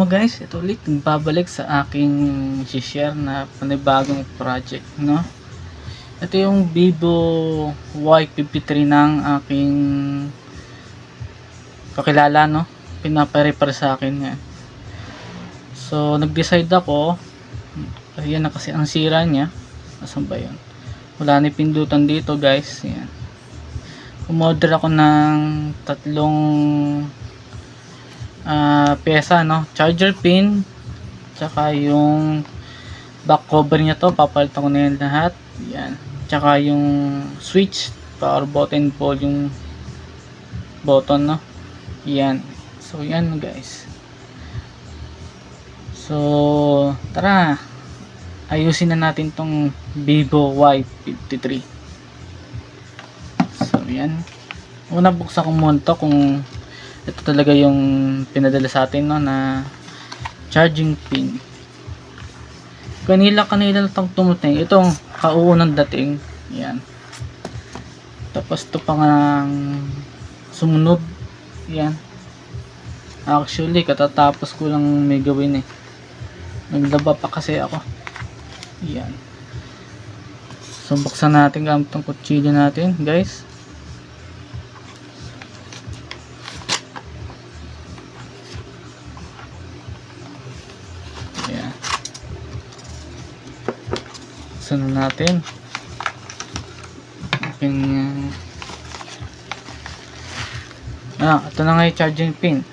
guys, ito ulit nagbabalik sa aking share na panibagong project, no? Ito yung Vivo Y53 ng aking kakilala, no? Pinapa-repair sa akin yan. So nag-decide ako, ayan na kasi ang sira niya. Asan ba yun? Wala na pindutan dito guys, yan. Umorder ako ng tatlong pyesa, no? Charger pin, tsaka yung back cover niya to, papalitan ko na yan lahat. Yan. Tsaka yung switch, power button, volume button, no? Yan. So yan guys. So tara, ayusin na natin tong Vivo Y53. So yan. Una buksan ko muna to kung ito talaga yung pinadala sa atin, no, na charging pin. Kanila na itong tumuting. Itong kauunang dating. Yan. Tapos ito pa nga sumunod. Yan. Actually, katatapos ko lang may gawin eh. Naglaba pa kasi ako. Yan. So, buksan natin gamit ang kutsilyo natin, guys. Buksan na natin. Ito na nga yung charging pin.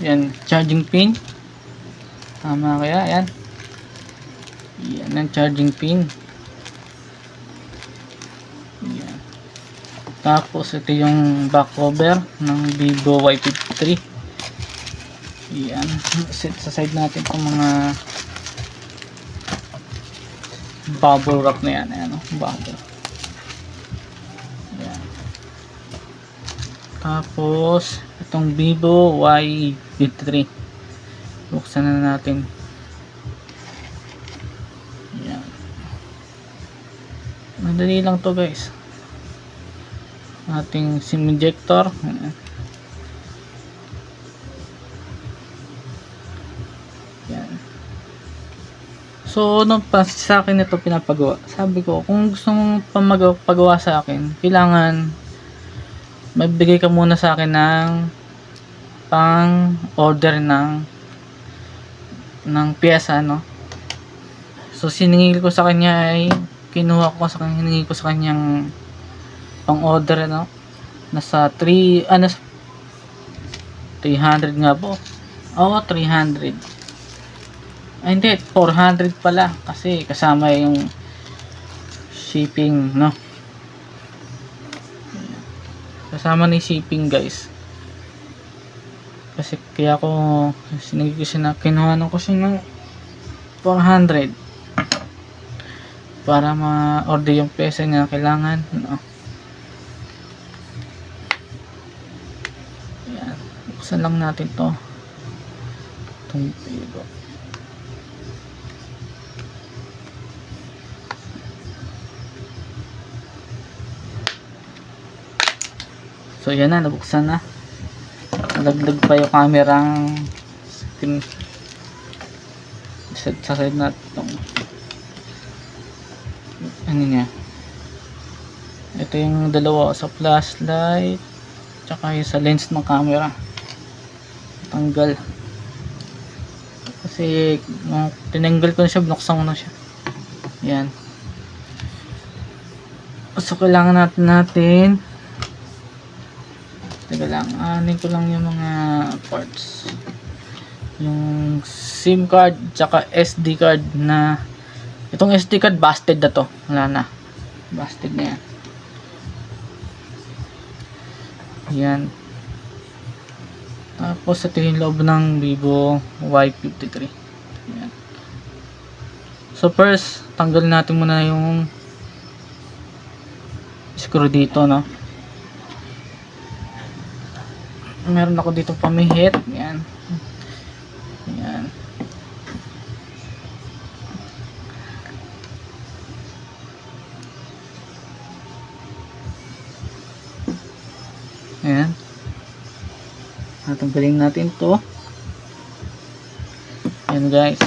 Yan, charging pin. Tama kaya? Yan. Yan ang charging pin. Yan. Tapos ito yung back cover ng Vivo Y53. Yan. Set sa side natin itong mga bubble wrap na yan. Ayan, bubble. Yan. Tapos itong Vivo Y53. Buksan na natin. Yan. Madali lang to guys. Ating SIM injector. Yan. So, nung sa akin ito pinapagawa, sabi ko, kung gusto mong pagawa sa akin, kailangan magbigay ka muna sa akin ng pang order ng pyesa, no? So, siningil ko sa kanya ay kinuha ko sa kanya, hiningi ko sa kanyang pang order, no? Nasa 300 nga po. Oo, 300. Ay, hindi, 400 pala kasi kasama yung shipping, no? Kasama ni shipping guys. Kasi kaya ako kinuhanan ko siya ng 400 para ma-order yung pyesa niya kailangan, no? Yan. Buksan lang natin to. Itong Vivo. So yan na, nabuksan na. Nalaglag pa yung kamerang screen. Sa side na itong ano niya. Ito yung dalawa sa flashlight tsaka yung sa lens ng camera. Tanggal. Kasi tinanggal ko na siya, binuksan ko na siya. Yan. So kailangan natin teka lang, anin ko lang yung mga parts. Yung SIM card tsaka SD card na itong SD card busted na to. Wala na. Busted na yan. Yan. Tapos ito yung loob ng Vivo Y53. Yan. So first, tanggalin natin muna yung screw dito, no? Meron ako dito pamihit. Yan. Yan. Natanggalin natin to. Ayan guys.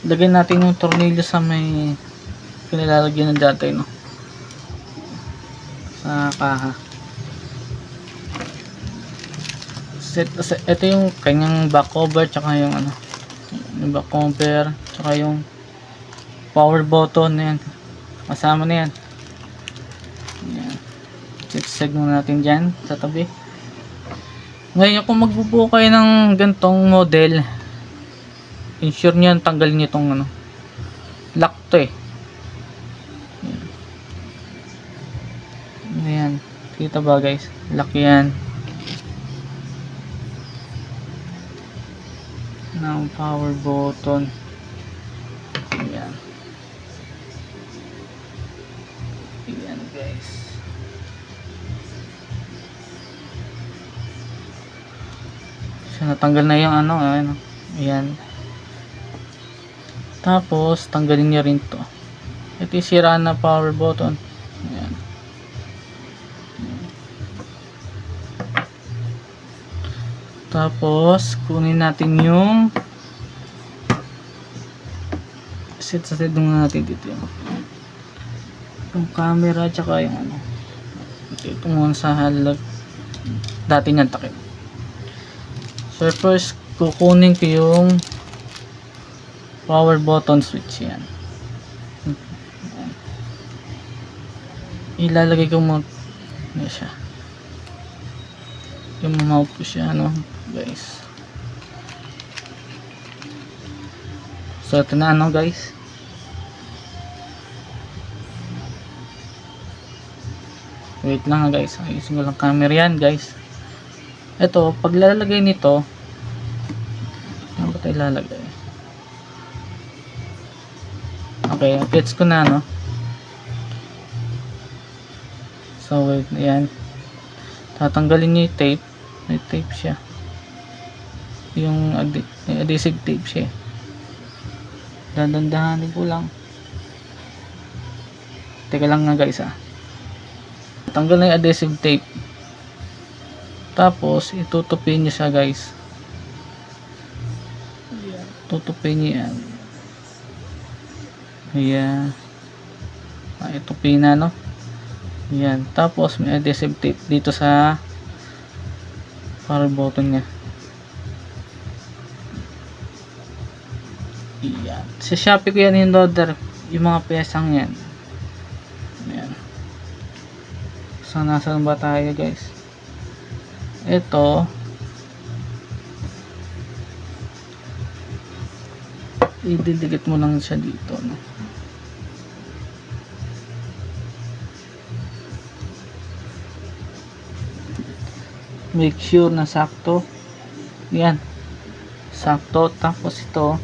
Lagyan natin yung tornilyo sa may pinalalagyan ng dati, no? Sa kaha. Ito yung kanyang back cover, tsaka yung ano, yung back cover, tsaka yung power button na yan. Kasama na yan. Ayan. Sisig muna natin dyan sa tabi. Ngayon kung magbubuo kayo ng gantong model, ensure nyo tanggalin nyo itong ano, lock to eh. Ayan. Kita ba guys? Lock yan. Ng power button. Ayan. Ayan guys. So natanggal na yung ano, ayan. Ayan. Tapos tanggalin nyo rin to. Ito yung sira na power button. Ayan. Tapos kunin natin yung set muna natin dito yung camera tsaka yung ano, ito muna sa halag dati niyang takip. So first kukunin ko yung power button switch. Yan, ilalagay ko mo siya, yung mount ko siya, ano guys. So ito na, ano guys, wait lang guys, ayusin ko lang camera yan guys. Ito paglalagay nito, ano ba tayo lalagay? Okay, gets ko na, no? So wait, ayan, tatanggalin niyo yung tape. May tape siya, yung adhesive tape siya. Dadandahanin ko lang. Teka lang nga guys, tanggal na yung adhesive tape. Tapos itutupin niyo siya guys. Tutupin niyo yan. Ayan. Itupin na, no? Ayan. Tapos may adhesive tape dito sa power button niya. Ayan. Sa Shopee ko yan yung loader, yung mga pyesang yan. Ayan. So nasaan ba tayo guys? Ito, ididikit mo lang siya dito, no? Make sure na sakto. Yan, sakto. Tapos ito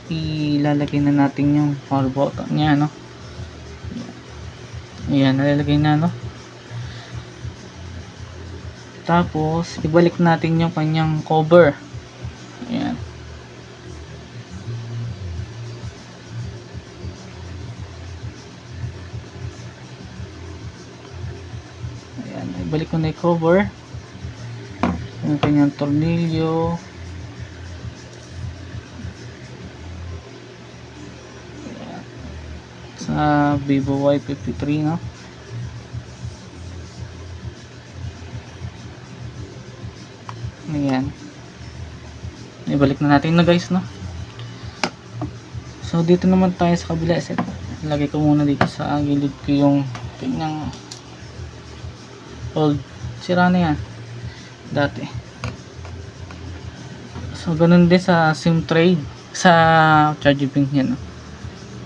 ilalagay na natin yung power button nya, no? Ayan, nalalagay na, no? Tapos ibalik natin yung kanyang cover. Ayan. Ayan, ibalik ko na yung cover. Yung kanyang tornilyo. Ayan. Sa Vivo Y53, no? Ayan. Ibalik na natin na guys, no? So dito naman tayo sa kabila. Lagay ko muna dito sa gilid ko yung kanyang old, sira na yan dati. So ganun din sa SIM tray, sa charging pin yan, no?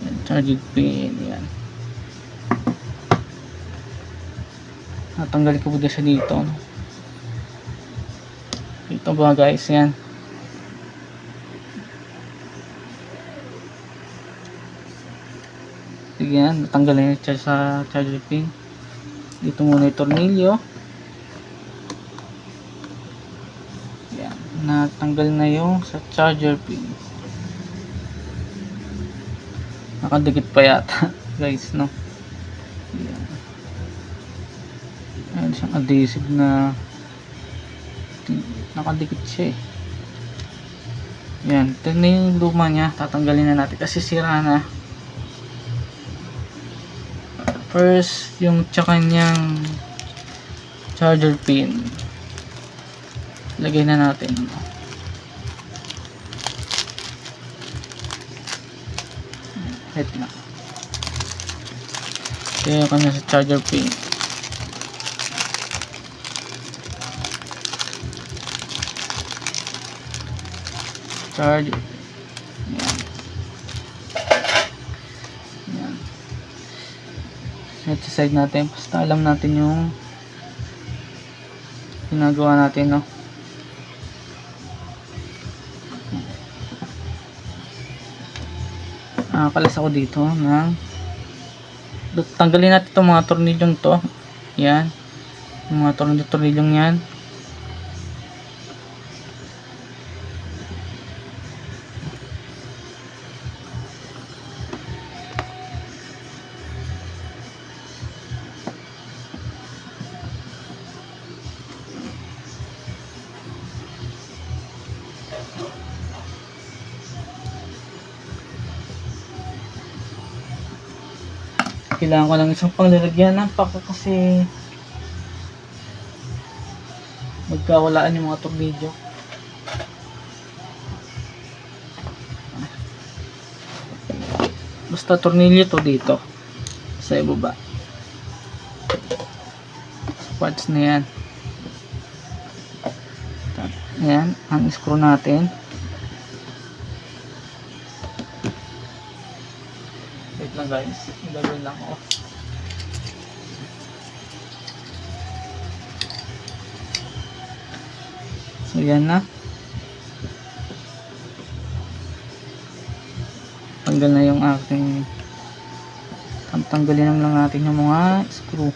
Yan, charging pin yan. Natanggal ko po siya dito, no? Ito ba guys, yan. Sige yan, natanggal na yung sa charger pin. Dito muna yung tornilyo. Yan, natanggal na yung sa charger pin. Nakadikit pa yata guys, no? Yan. Ayan siyang adhesive na nakadikit siya eh. Yan, ito na yung luma niya. Tatanggalin na natin kasi sira na. First, yung tsaka niyang charger pin. Lagay na natin. Wait na. Kaya ko na sa charger pin. Charger. Yan. Yan. Set sa side natin. Basta alam natin yung ginagawa natin, no? Kalas ako dito ng tanggalin natin itong mga tornilyong to. Yan. Yung mga tornilyong yan. Kailangan ko lang isang panglalagyan ng paka kasi magkawalaan yung mga tornilyo. Basta tornilyo to dito sa ibaba sa parts na yan. Ayan, ang screw natin. Wait lang guys, gagawin lang ako. So yan na. Tanggal na yung aking tanggalin lang natin yung mga screw.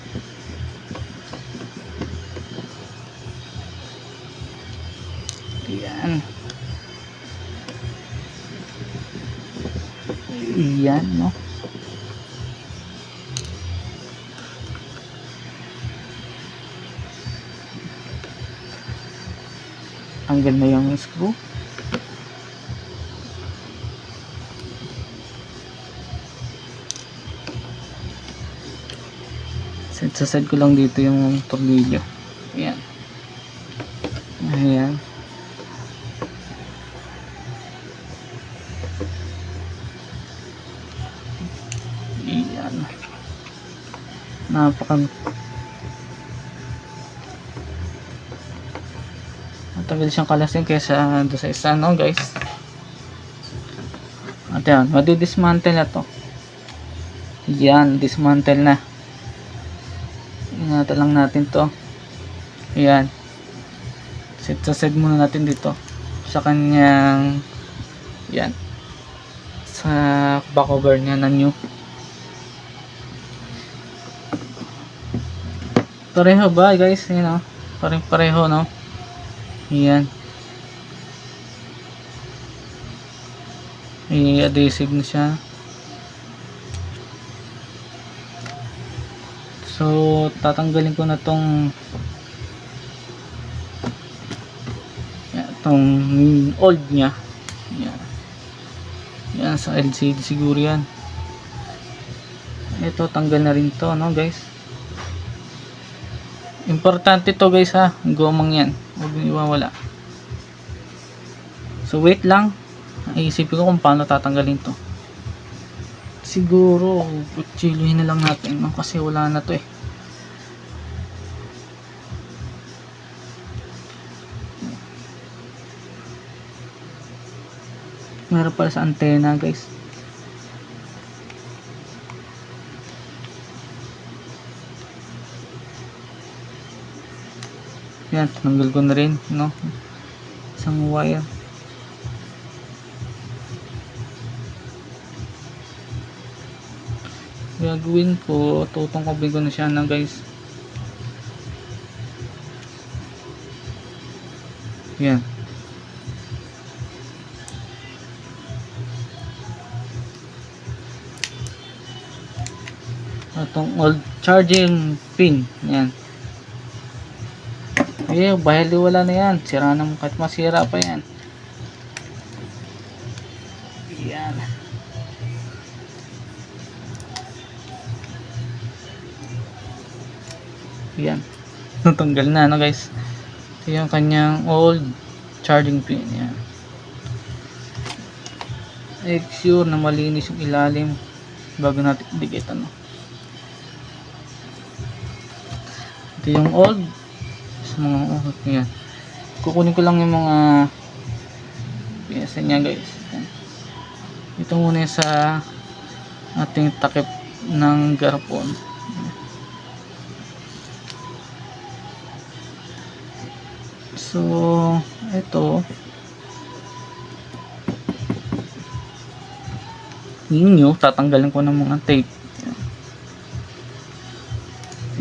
Ayan. Ayan, no? Tanggal na yung screw. Set ko lang dito yung tornilyo. Ayan. Ayan. Ayan. Matagal siyang kalasin kaysa doon sa isa, no guys. At yan, madi-dismantle na to. Ayan, dismantle na. Ingatan lang natin to. Ayan. Set muna natin dito sa kanyang yan sa back cover niya na new. Pareho ba guys? Ayan, pareho, no? Ayan. May adhesive na siya. So, tatanggalin ko na itong old niya. Yan. Yan sa LCD siguro yan. Ito, tanggal na rin to, no guys? Importante to guys ha, gomang yan. Huwag nyo iwawala. So, wait lang. Iisipin ko kung paano tatanggalin to. Siguro kutsiluhin na lang natin, no? Kasi wala na to eh. Meron pala sa antena guys. Yan, tinanggal ko na rin, no? Isang wire. Gagawin ko, tutungkobin ko na siya na guys. Yan. Itong old charging pin. Yan. Bahaliwala na yan. Sira na kahit masira pa yan. Yan. Yan. Natanggal na, no guys. Ito yung kanyang old charging pin. Yan. Make sure na malinis yung ilalim bago natin dikit, ano. Ito yung old sa mga uhot niya. Kukunin ko lang yung mga piyesa niya, guys. Ito muna yung sa ating takip ng garapon. So ito ninyo, tatanggalin ko ng mga tape.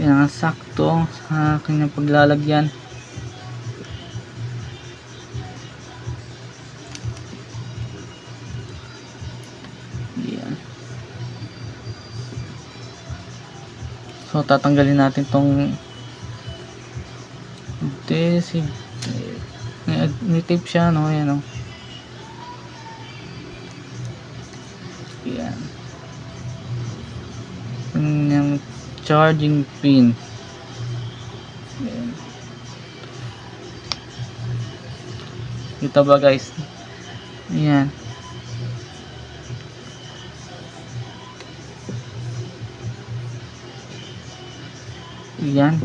Yan, sakto sa kanyang paglalagyan. Yan. So tatanggalin natin tong adhesive. May tape siya, no? Ayan, no? Yan. Yung charging pin. Yan. Kita ba, guys? Yan. Yan.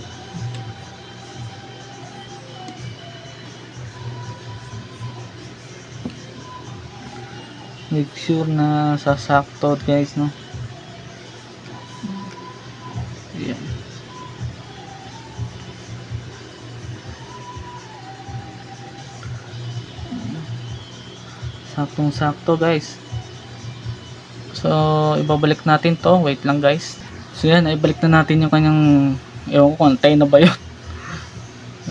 Make sure na sasakto, guys, no? Yan. Saktong sakto, guys. So ibabalik natin to. Wait lang, guys. So yan, ibalik na natin yung kanyang, ewan ko, antay na ba yun.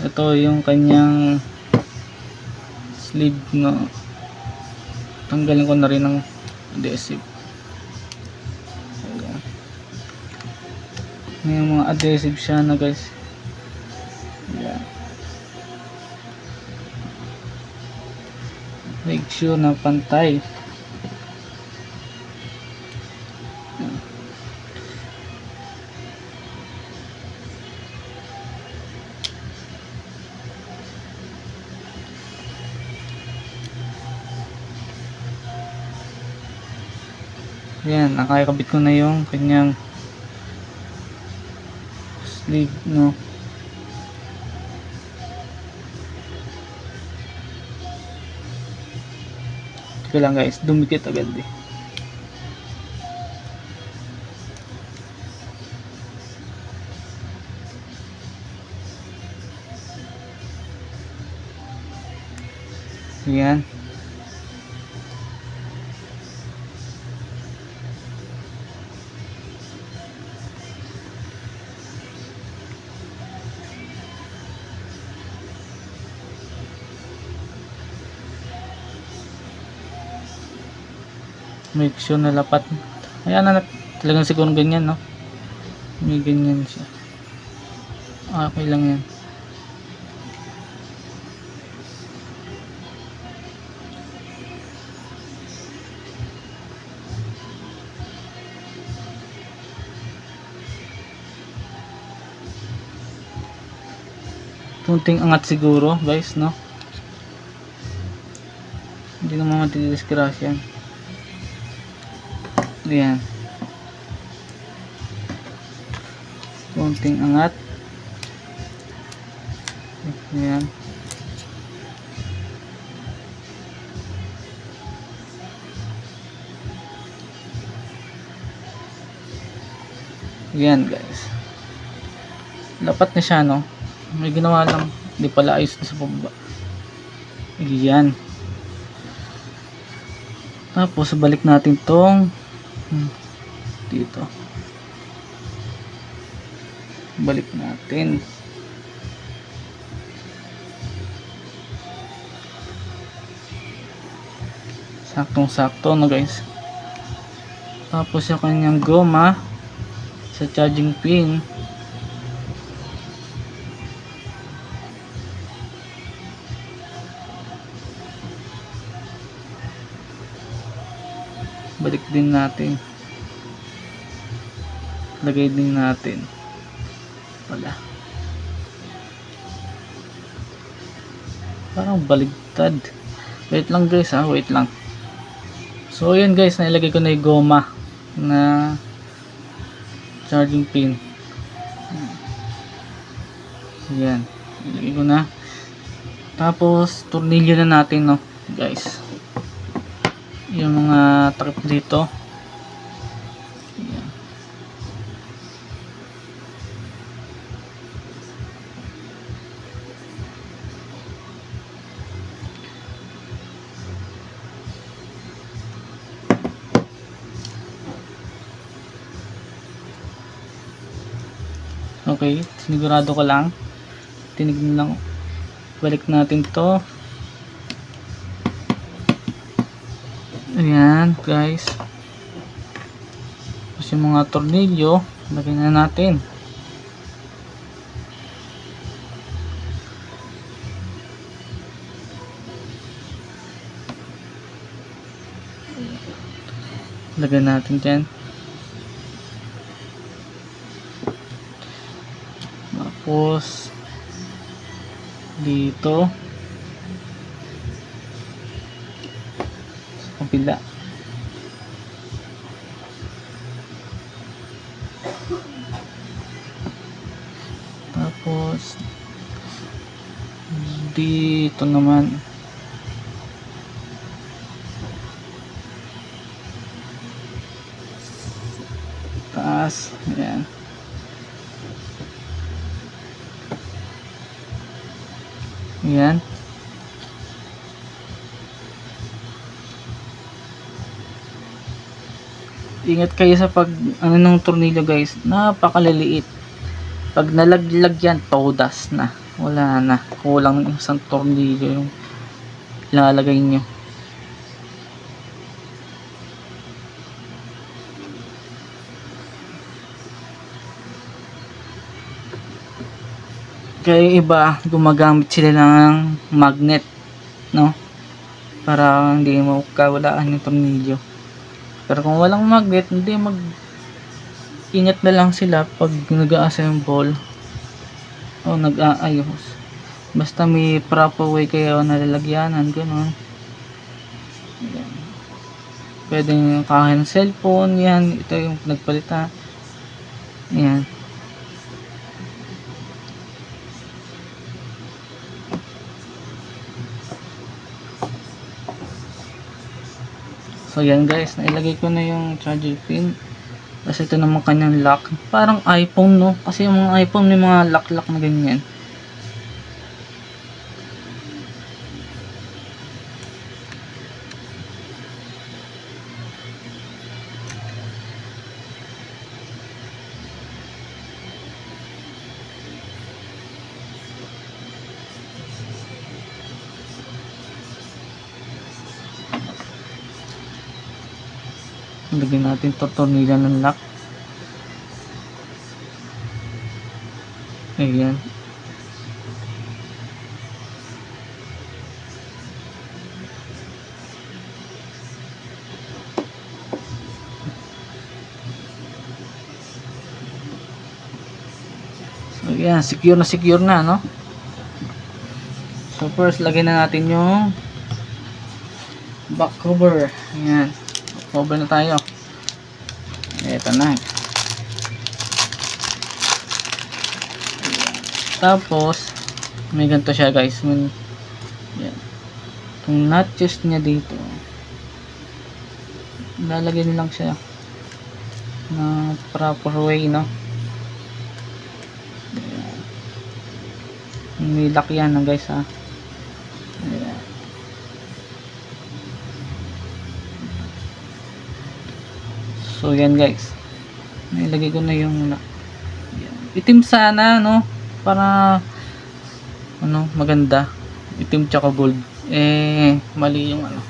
Ito yung kanyang sleeve, no? Tanggalin ko na rin ng adhesive. Ayan. May mga adhesive siya na, guys. Ayan. Make sure na pantay. Ayan. Ayan, nakakabit ko na yung kanyang sleeve, no? Teka lang, guys, dumikit agad eh. Ayan. Make sure na lapat. Ayan na, talagang siguro ganyan, no? May ganyan siya. Okay lang yan. Kunting angat siguro, guys, no? Hindi naman matidiscrash yan. Ayan. Kunting angat. Ayan. Ayan, guys. Lapat na siya, no? May ginawa lang. Hindi pala ayos na sa pababa. Ayan. Tapos, balik natin tong dito. Balik natin. Saktong sakto, no, guys. Tapos yung kanyang goma sa charging pin. balik din natin, lagay din natin wala, parang baligtad. Wait lang guys ha, wait lang. So yun guys, nailagay ko na yung goma na charging pin. Yan, ilagay ko na. Tapos tornilyo na natin, no guys, yung mga takip dito. Yan. Okay, sinigurado ko lang, tinignan lang, balik natin to. Ayan guys, tapos yung mga tornilyo lagay na natin. Lagay natin dyan. Tapos dito sa kabila. Tapos dito naman taas. Ayan. Ayan. Ingat kayo sa pag ano ng tornilyo guys, napakaliliit. Pag nalaglag yan, todas na, wala na, kulang ng isang tornilyo yung ilalagay nyo. Kaya iba gumagamit sila ng magnet, no, para hindi makawalaan yung tornilyo. Pero kung walang magnet, hindi, ingat na lang sila pag nag-aasa yung ball o nag-aayos. Basta may proper way kayo nalalagyanan, gano'n. Pwede yung kahin ng cellphone, yan, ito yung nagpalita, yan. So yan guys, nailagay ko na yung charger pin. Kasi ito naman kanyang lock. Parang iPhone, no? Kasi yung mga iPhone may mga lock-lock na ganyan. Lagyan natin ito, tornilyo ng lock. Ayan. So ayan, secure na, no? So first, lagyan na natin yung back cover. Ayan. Cover na tayo. Ito na. Tapos may ganito siya guys. Yan. Itong notches niya dito, lalagay lang siya na proper way, no? Ayan. May lock yan guys, ha. Ayan. So yan guys, nilagay ko na yung itim sana, no, para ano, maganda, itim tsaka gold. Mali yung ano,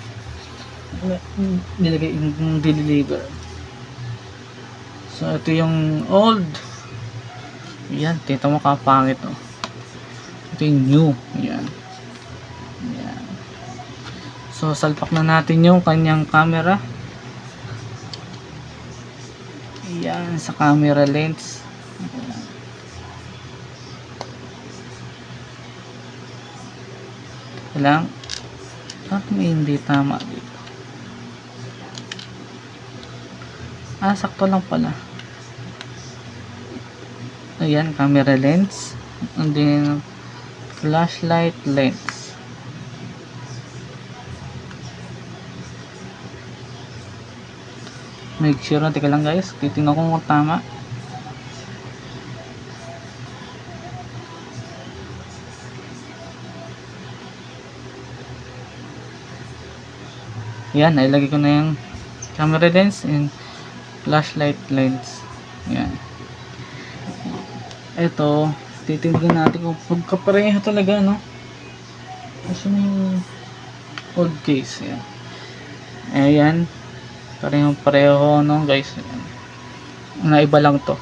nilagay yung deliver. So ito yung old. Yan, tita mo kapangit, oh. Ito yung new. Yan. So salpak na natin yung kanyang camera. Yan, sa camera lens. Lang. Bakit may hindi tama dito? Sakto lang pala. Ayan, camera lens. And then, flashlight lens. Make sure na, teka lang guys, titingnan ko kung tama. Yan, nailagay ko na yung camera lens and flashlight lens. Yan. Ito, titingnan natin kung pagkapareho talaga, no? Kasi yung old case, yan. Ayan. Pareho, no, guys. Ayan. Naiba lang to.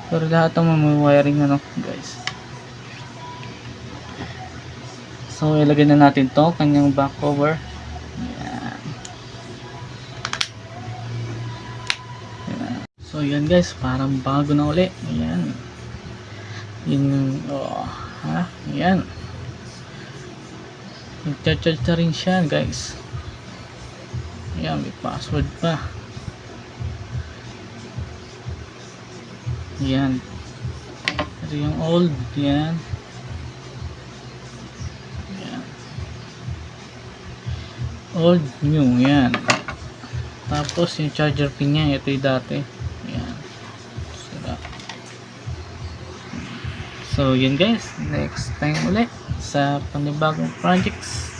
Pero lahat ng may wiring, ano, guys. So, ilagay na natin to, kanyang back cover. Ayan. Ayan. So, yan guys, parang bago na uli. Ayan. Yun, ayan. Nag-charge na rin siya, guys. Ayan, may password pa. Ayan. Ito yung old. Ayan. Ayan. Old, new. Ayan. Tapos yung charger pin niya, ito yung dati. Ayan. So, yun guys. Next time ulit sa panibagong projects.